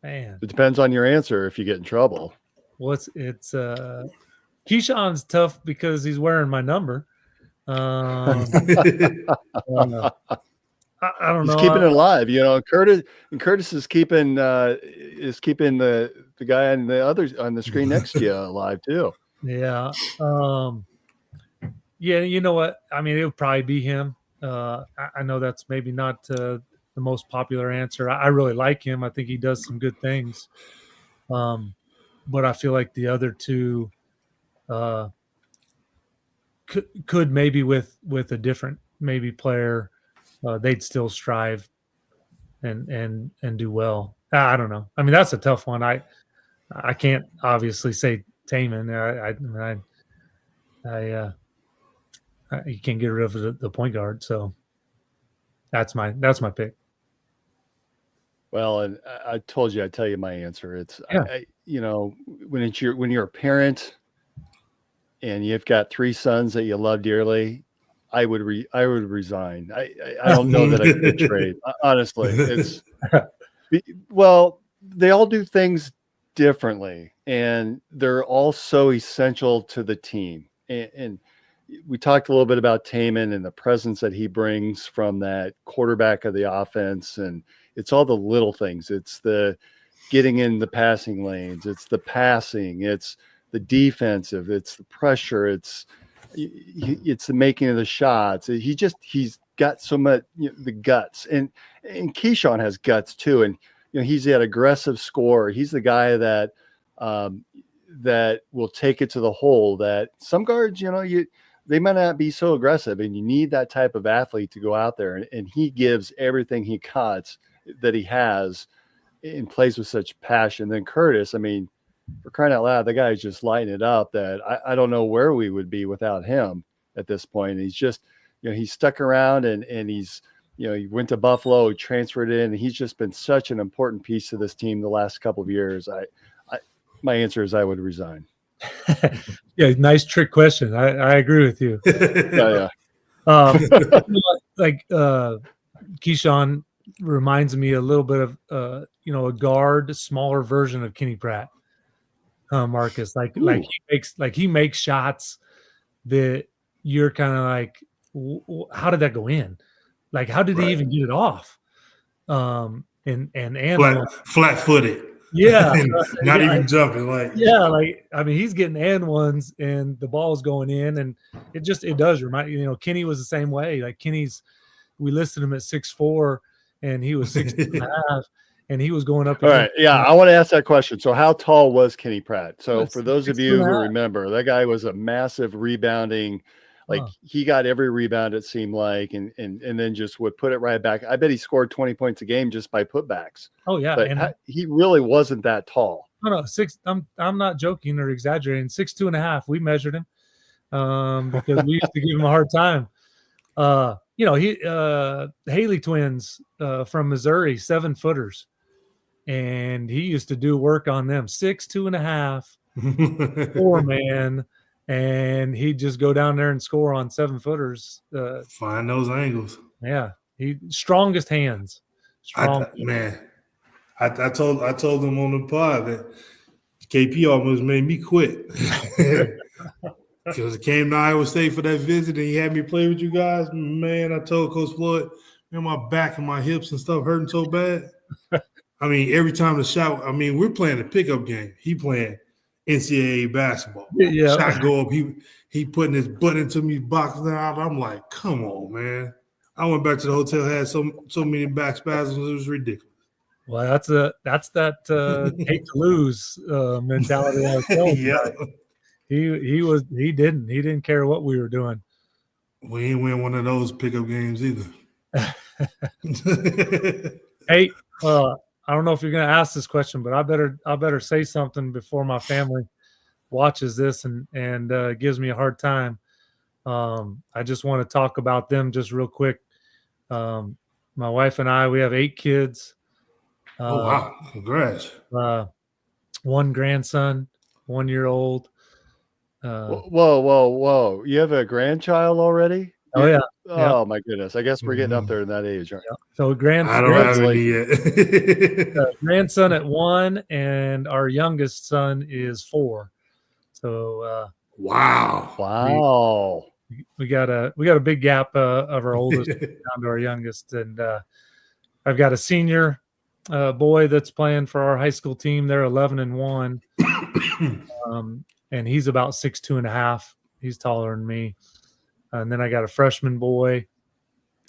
it depends on your answer if you get in trouble. Keyshawn's tough because he's wearing my number. I don't know. He's keeping it alive, Curtis is keeping the guy on the screen next to you alive too. Yeah. Yeah. You know what? It would probably be him. I know that's maybe not the most popular answer. I really like him. I think he does some good things. But I feel like the other 2 could maybe with a different maybe player, they'd still strive and do well. I don't know. That's a tough one. I can't obviously say Taman. You can't get rid of the point guard. So that's my pick. Well, and I told you, I'd tell you my answer. It's, Yeah. when you're a parent and you've got 3 sons that you love dearly, I would resign. I don't know that I could trade. Honestly, they all do things differently, and they're all so essential to the team. And we talked a little bit about Taman and the presence that he brings from that quarterback of the offense, and it's all the little things. It's the getting in the passing lanes. It's the passing. It's the defensive. It's the pressure. It's the making of the shots. He's got so much, the guts, and Keyshawn has guts too. And he's that aggressive scorer. He's the guy that will take it to the hole. That some guards, they might not be so aggressive, and you need that type of athlete to go out there, and he gives everything he got that he has and plays with such passion. Then Curtis, for crying out loud, the guy's just lighting it up. That I don't know where we would be without him at this point. He's just, he's stuck around and he's, he went to Buffalo, transferred in, and he's just been such an important piece to this team the last couple of years. My answer is I would resign. Yeah, nice trick question. I agree with you. Yeah. Keyshawn reminds me a little bit of a smaller version of Kenny Pratt. Marcus, he makes shots that you're kind of like, how did that go in? like, how did he even get it off? And flat footed. Yeah. Not even jumping. Yeah, like, I mean, he's getting and ones and the ball's going in, and it does remind, Kenny was the same way. Like, we listed him at 6'4", and he was 6'2.5", and he was going up. All right. Yeah. I want to ask that question. So how tall was Kenny Pratt? So for those of you who 6'2.5". remember, that guy was a massive rebounding. Like he got every rebound, it seemed like, and then just would put it right back. I bet he scored 20 points a game just by putbacks. Oh yeah. But he really wasn't that tall. No, I'm not joking or exaggerating. 6'2.5". We measured him because we used to give him a hard time. Haley twins from Missouri, 7-footers, and he used to do work on them. 6'2.5", 4-man. And he'd just go down there and score on 7-footers. Find those angles. Yeah, he strongest hands. I told them on the pod that KP almost made me quit because it came to Iowa State for that visit, and he had me play with you guys. Man, I told Coach Floyd, man, my back and my hips and stuff hurting so bad. I mean, every time the shot. I mean, we're playing a pickup game. He playing NCAA basketball. Yeah. Shot go up. He putting his butt into me, boxing out. I'm like, come on, man. I went back to the hotel, had so many back spasms. It was ridiculous. Well, that's that hate to lose mentality. I was telling you about. He didn't care what we were doing. We ain't win one of those pickup games either. Hey, I don't know if you're going to ask this question, but I better say something before my family watches this and gives me a hard time. I just want to talk about them just real quick. My wife and I, we have 8 kids. Oh wow! Congrats. 1 grandson, 1-year-old. Whoa! You have a grandchild already? Oh yeah. Oh my goodness! I guess we're getting up there in that age, right? Yeah. So grandson. I don't have any yet. Grandson at 1, and our youngest son is 4. So wow. We got a big gap of our oldest down to our youngest, and I've got a senior boy that's playing for our high school team. They're 11-1, and he's about 6'2.5". He's taller than me. And then I got a freshman boy,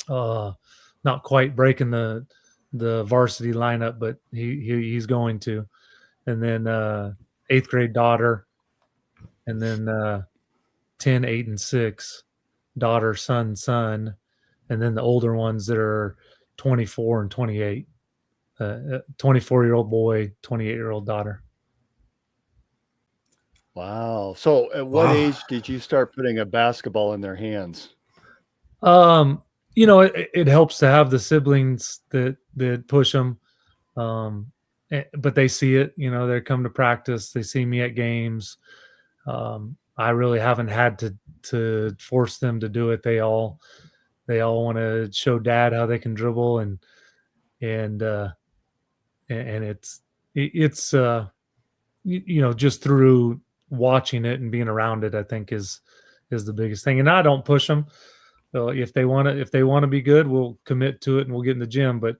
not quite breaking the varsity lineup, but he's going to. And then 8th grade daughter, and then 10, 8, and 6, daughter, son, and then the older ones that are 24 and 28. 24-year-old boy, 28-year-old daughter. Wow. So at what age did you start putting a basketball in their hands? It helps to have the siblings that push them. But they see it, they come to practice. They see me at games. I really haven't had to force them to do it. They all want to show dad how they can dribble, and it's just through watching it and being around it, I think is the biggest thing. And I don't push them. So if they want to be good, we'll commit to it and we'll get in the gym. But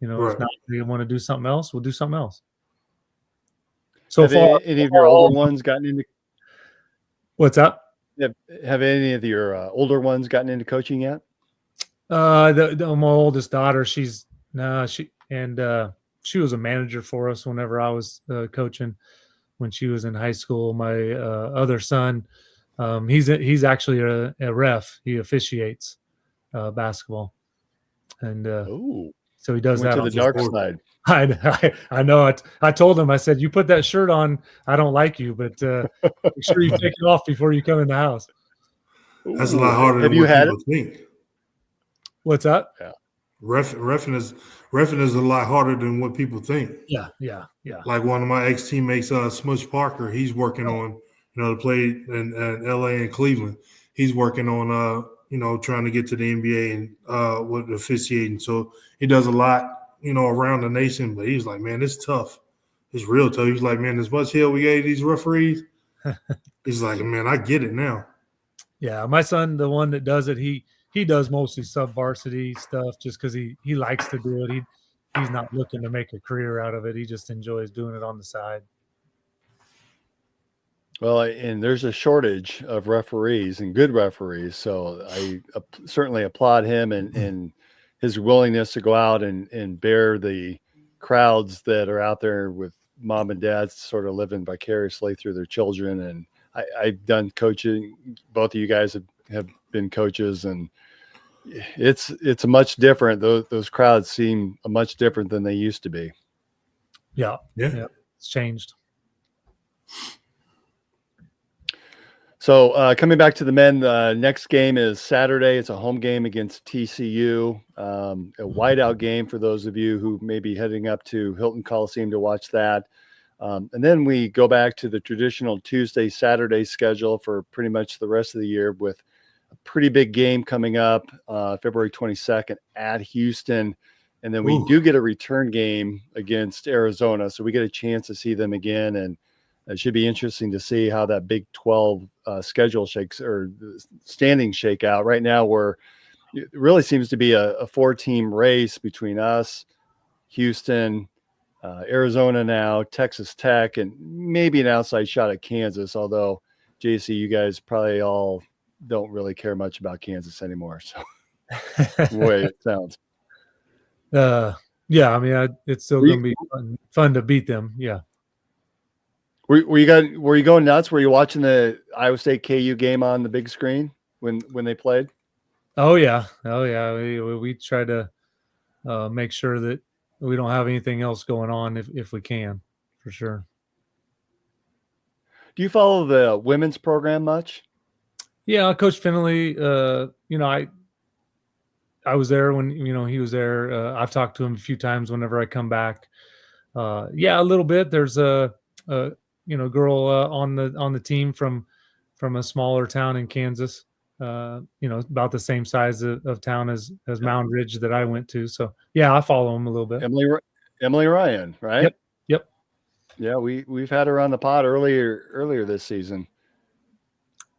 right. If not, they want to do something else, we'll do something else. So have far, any of your older ones gotten into? What's up? Have any of your older ones gotten into coaching yet? My oldest daughter, she was a manager for us whenever I was coaching when she was in high school. My other son, he's actually a ref. He officiates basketball, and so he does that to the dark side. I know it. I told him, I said, you put that shirt on, I don't like you, but make sure you take it off before you come in the house. That's a lot harder than what people think. What's that? Yeah. Reffing is a lot harder than what people think. Yeah. Like one of my ex-teammates, Smush Parker, he's working on, to play in LA and Cleveland. He's working on, trying to get to the NBA and with officiating. So he does a lot, around the nation. But he's like, man, it's tough. It's real tough. He's like, man, as much hell we gave these referees. He's like, man, I get it now. Yeah, my son, the one that does it, he he does mostly sub-varsity stuff just because he likes to do it. He's not looking to make a career out of it. He just enjoys doing it on the side. Well, and there's a shortage of referees and good referees, so I certainly applaud him and his willingness to go out and bear the crowds that are out there with mom and dads sort of living vicariously through their children. And I've done coaching. Both of you guys have been coaches, and it's a much different. Those crowds seem much different than they used to be. Yeah. It's changed. So coming back to the men, next game is Saturday. It's a home game against TCU, a whiteout game for those of you who may be heading up to Hilton Coliseum to watch that. And then we go back to the traditional Tuesday, Saturday schedule for pretty much the rest of the year, with a pretty big game coming up February 22nd at Houston. And then we do get a return game against Arizona. So we get a chance to see them again. And it should be interesting to see how that Big 12 schedule shakes or standing shake out. Right now, it really seems to be a 4-team race between us, Houston, Arizona now, Texas Tech, and maybe an outside shot at Kansas. Although, Jacy, you guys probably all don't really care much about Kansas anymore. So, the way it sounds. Yeah, I mean, it's still going to be fun to beat them. Yeah. Were you going nuts? Were you watching the Iowa State KU game on the big screen when they played? Oh yeah. We try to make sure that we don't have anything else going on if we can, for sure. Do you follow the women's program much? Yeah, Coach Finley. I was there when he was there. I've talked to him a few times whenever I come back. Yeah, a little bit. There's a girl on the team from a smaller town in Kansas. About the same size of town as Mound Ridge that I went to. So yeah, I follow him a little bit. Emily Ryan, right? Yep. Yeah, we've had her on the pod earlier this season.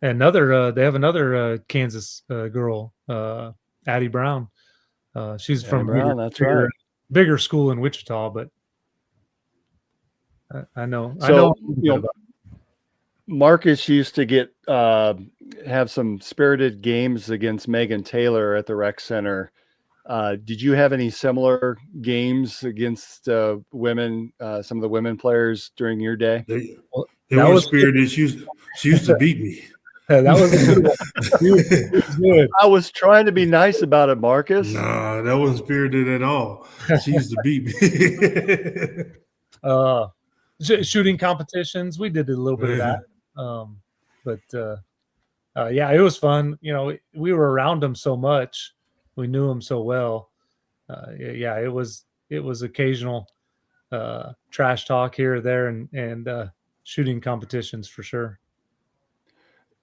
And they have another Kansas girl, Addie Brown. She's from bigger school in Wichita, but I know. Marcus used to have some spirited games against Megan Taylor at the rec center. Did you have any similar games against women, some of the women players during your day? They were spirited. She used to beat me. That was a good one. He was good. I was trying to be nice about it, Marcus. Nah, that wasn't spirited at all. She used to beat me. Shooting competitions, we did a little bit of that. Yeah, it was fun. We were around them so much, we knew them so well. Yeah, it was occasional trash talk here or there, and shooting competitions for sure.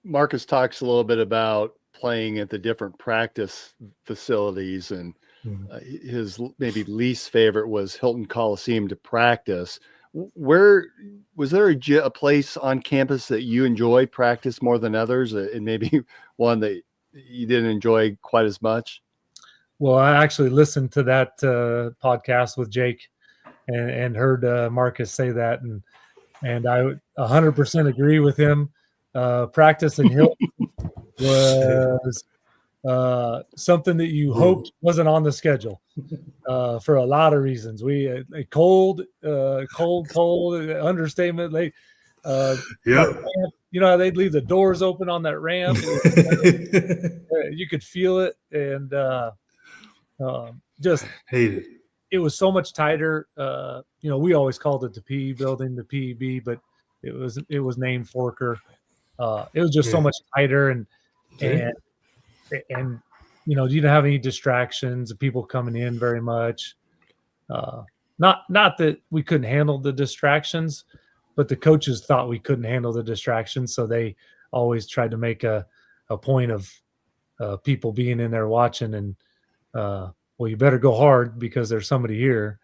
Marcus talks a little bit about playing at the different practice facilities, and his maybe least favorite was Hilton Coliseum to practice. Where was there a place on campus that you enjoyed practice more than others, and maybe one that you didn't enjoy quite as much? Well, I actually listened to that podcast with Jake and heard Marcus say that, and I 100% agree with him. Practice in Hilton was something that you hoped wasn't on the schedule for a lot of reasons. We cold understatement. They how they'd leave the doors open on that ramp. You could feel it, and just hate it. It was so much tighter. We always called it the PE building, the PEB, but it was named Forker. It was just so much tighter, and you didn't have any distractions of people coming in very much. Not that we couldn't handle the distractions, but the coaches thought we couldn't handle the distractions, so they always tried to make a point of people being in there watching, and well, you better go hard because there's somebody here.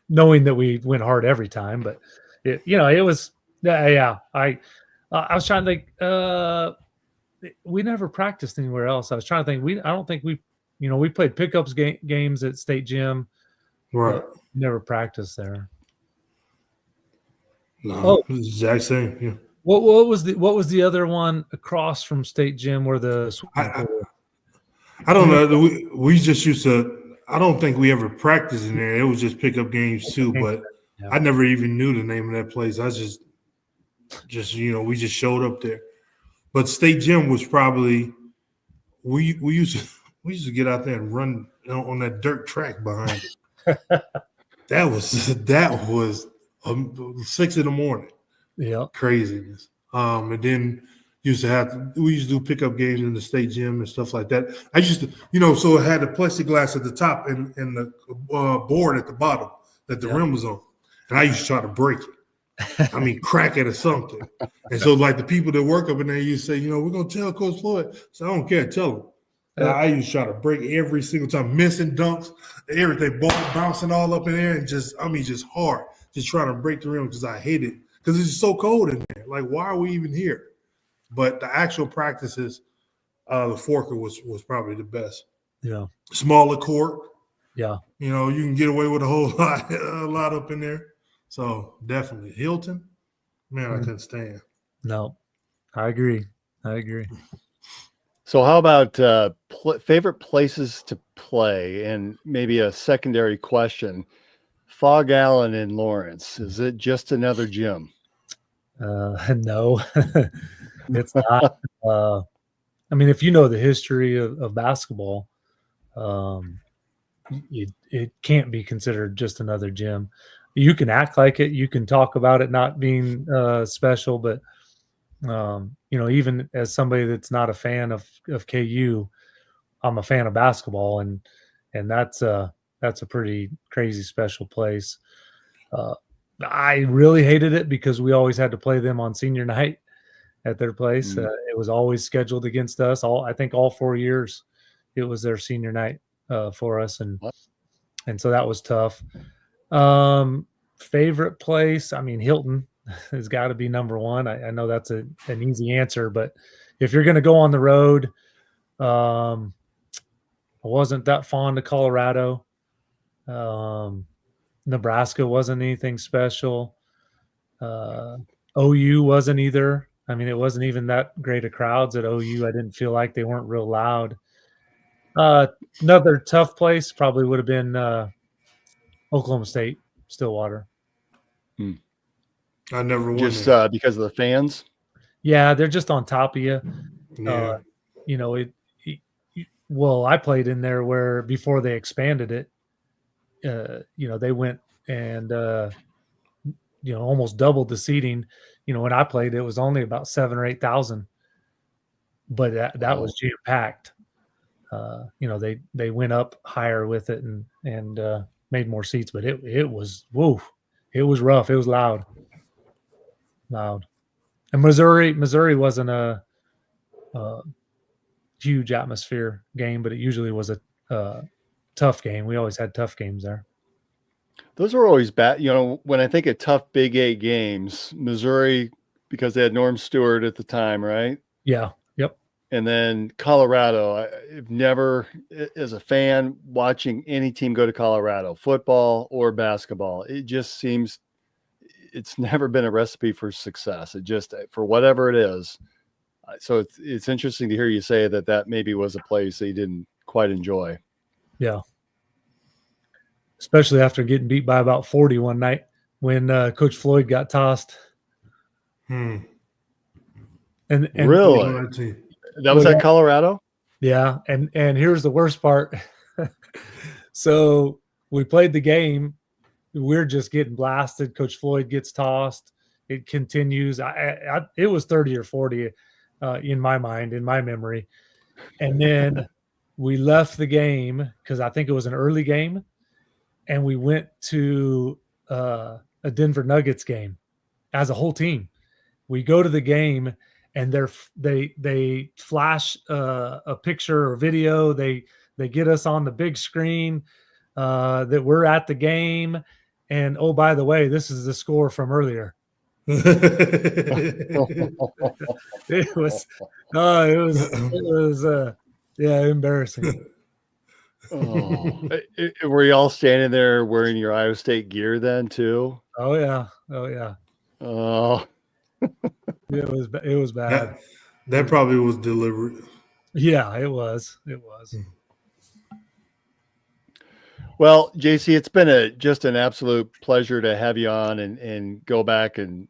Knowing that we went hard every time, but it was. Yeah. I was trying to think. we never practiced anywhere else. I was trying to think. I don't think we played pickups games at State Gym. Right. Never practiced there. No, it's the exact same. Yeah. What was the other one across from State Gym where the swimming pool? I don't know. We just used to. I don't think we ever practiced in there. It was just pickup games too. But Yeah. I never even knew the name of that place. I just we just showed up there. But State Gym was probably we used to get out there and run on that dirt track behind it. that was 6 a.m. Yeah. Craziness. And then we used to do pickup games in the State Gym and stuff like that. I used to, so it had the plexiglass at the top and the board at the bottom that the rim was on. And I used to try to break it. I mean, crack it or something. And so, like, the people that work up in there used to say, we're going to tell Coach Floyd. So I don't care. Tell him. I used to try to break every single time, missing dunks, everything, ball bouncing all up in there, and just hard, just trying to break the rim because I hate it. Because it's so cold in there. Like, why are we even here? But the actual practices, the Forker was probably the best. Yeah. Smaller court. Yeah. You can get away with a whole lot up in there. So definitely Hilton. Man, I couldn't stand. No, I agree. So how about favorite places to play? And maybe a secondary question. Fog Allen in Lawrence, is it just another gym? No, it's not. I mean, if you know the history of basketball, it can't be considered just another gym. You can act like it. You can talk about it not being special, but even as somebody that's not a fan of KU, I'm a fan of basketball, and that's a pretty crazy special place. I really hated it because we always had to play them on senior night at their place. It was always scheduled against us. I think all 4 years it was their senior night for us, and so that was tough. Favorite place, I mean, Hilton has got to be number one. I know that's an easy answer, but if you're going to go on the road, I wasn't that fond of Colorado. Nebraska wasn't anything special. OU wasn't either. I mean, it wasn't even that great of crowds at OU. I didn't feel like they weren't real loud. Another tough place probably would have been Oklahoma State, Stillwater. I never won. Just because of the fans? Yeah, they're just on top of you. Yeah. Well, I played in there where before they expanded it, they went and almost doubled the seating. When I played, it was only about 7,000 or 8,000, but that was jam packed. They went up higher with it and made more seats, but it was it was rough. It was loud. And Missouri wasn't a huge atmosphere game, but it usually was a tough game. We always had tough games there. Those are always bad. When I think of tough Big 8 games, Missouri, because they had Norm Stewart at the time, right? Yeah. Yep. And then Colorado. I've never, as a fan, watching any team go to Colorado, football or basketball, it just seems it's never been a recipe for success. It just, for whatever it is. So it's interesting to hear you say that maybe was a place that you didn't quite enjoy. Yeah. Especially after getting beat by about 40 one night when Coach Floyd got tossed. And And really? That was at Colorado? Yeah. And here's the worst part. So we played the game. We're just getting blasted. Coach Floyd gets tossed. It continues. It was 30 or 40 in my mind, in my memory. And then we left the game because I think it was an early game. And we went to a Denver Nuggets game as a whole team. We go to the game and they flash a picture or video. They get us on the big screen that we're at the game. And, oh, by the way, this is the score from earlier. It was, yeah, embarrassing. Oh, were you all standing there wearing your Iowa State gear then too? Oh yeah. Oh yeah. Oh, It was bad. That probably was deliberate. Yeah, it was. It was. well, JC, it's been just an absolute pleasure to have you on and go back and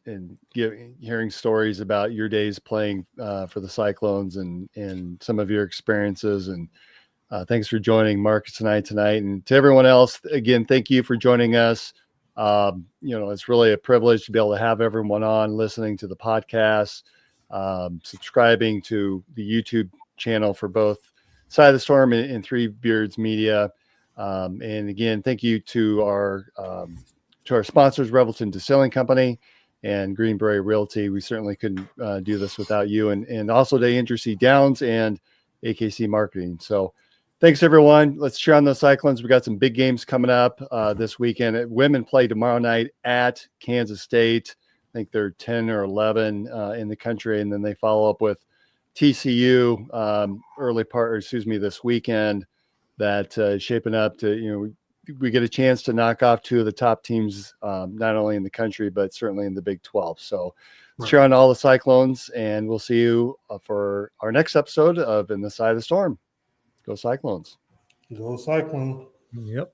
hearing stories about your days playing for the Cyclones and some of your experiences. And thanks for joining Marcus and I tonight. And to everyone else, again, thank you for joining us. It's really a privilege to be able to have everyone on listening to the podcast, subscribing to the YouTube channel for both Side of the Storm and Three Beards Media. And again, thank you to our sponsors, Revelton Distilling Company and Greenberry Realty. We certainly couldn't do this without you, and also to Andrew Downs and AKC Marketing. So thanks, everyone. Let's cheer on those Cyclones. We got some big games coming up this weekend. Women play tomorrow night at Kansas State. I think they're 10 or 11 in the country, and then they follow up with TCU this weekend. That is shaping up to, we get a chance to knock off two of the top teams, not only in the country, but certainly in the Big 12. So let's cheer on all the Cyclones, and we'll see you for our next episode of In the Side of the Storm. Go Cyclones. Go Cyclone. Yep.